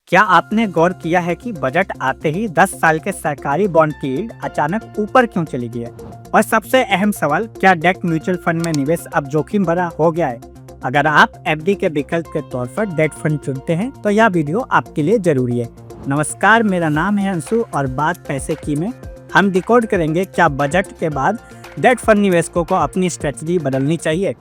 क्या आपने गौर किया है कि बजट आते ही 10 साल के सरकारी बॉन्ड की यील्ड अचानक ऊपर क्यों चली गई है? और सबसे अहम सवाल, क्या डेट म्यूचुअल फंड में निवेश अब जोखिम भरा हो गया है? अगर आप एफडी के विकल्प के तौर पर डेट फंड चुनते हैं तो यह वीडियो आपके लिए जरूरी है। नमस्कार, मेरा नाम है अंशु और बात पैसे की में हम डिकोड करेंगे क्या बजट के बाद डेट फंड निवेशकों को अपनी स्ट्रेटजी बदलनी चाहिए।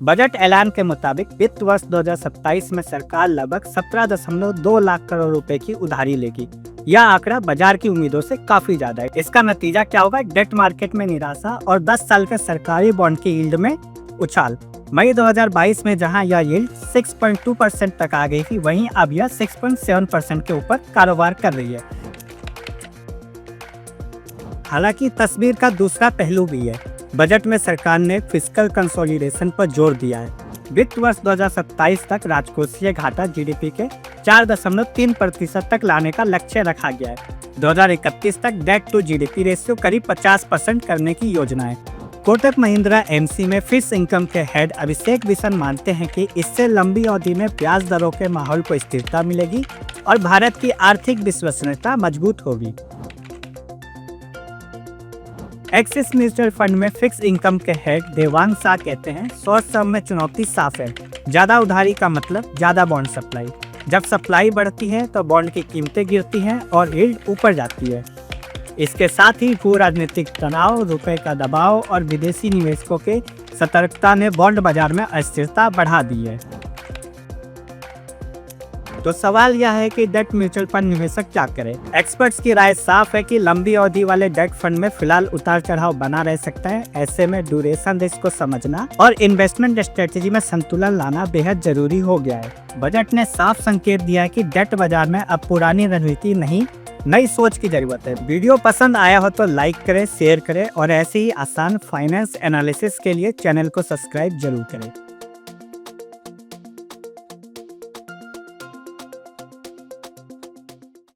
बजट ऐलान के मुताबिक वित्त वर्ष 2027 में सरकार लगभग 17.2 लाख करोड़ रुपए की उधारी लेगी। यह आंकड़ा बाजार की उम्मीदों से काफी ज्यादा है। इसका नतीजा क्या होगा? डेट मार्केट में निराशा और 10 साल के सरकारी बॉन्ड की यील्ड में उछाल। मई 2022 में जहां यह यील्ड 6.2% तक आ गई थी, वहीं अब यह 6.7% के ऊपर कारोबार कर रही है। हालांकि तस्वीर का दूसरा पहलू भी है। बजट में सरकार ने फिस्कल कंसोलिडेशन पर जोर दिया है। वित्त वर्ष 2027 तक राजकोषीय घाटा जीडीपी के 4.3% तक लाने का लक्ष्य रखा गया है। 2031 तक डेट टू जीडीपी रेशियो करीब 50% करने की योजना है। कोटक महिंद्रा एमसी में फिक्स इनकम के हेड अभिषेक विशन मानते हैं कि इससे लंबी अवधि में ब्याज दरों के माहौल को स्थिरता मिलेगी और भारत की आर्थिक विश्वसनीयता मजबूत होगी। एक्सिस म्यूचुअल फंड में फिक्स इनकम के हेड देवांग शाह कहते हैं, शॉर्ट टर्म में चुनौती साफ है। ज्यादा उधारी का मतलब ज्यादा बॉन्ड सप्लाई। जब सप्लाई बढ़ती है तो बॉन्ड की कीमतें गिरती हैं और यील्ड ऊपर जाती है। इसके साथ ही भू राजनीतिक तनाव, रुपए का दबाव और विदेशी निवेशकों के सतर्कता ने बॉन्ड बाजार में अस्थिरता बढ़ा दी है। तो सवाल यह है कि डेट म्यूचुअल फंड निवेशक क्या करें? एक्सपर्ट्स की राय साफ है कि लंबी अवधि वाले डेट फंड में फिलहाल उतार चढ़ाव बना रह सकता है। ऐसे में ड्यूरेशन रिस्क को समझना और इन्वेस्टमेंट स्ट्रेटेजी में संतुलन लाना बेहद जरूरी हो गया है। बजट ने साफ संकेत दिया है कि डेट बाजार में अब पुरानी रणनीति नहीं, नई सोच की जरूरत है। वीडियो पसंद आया हो तो लाइक करें, शेयर करें और ऐसे ही आसान फाइनेंस एनालिसिस के लिए चैनल को सब्सक्राइब जरूर करें।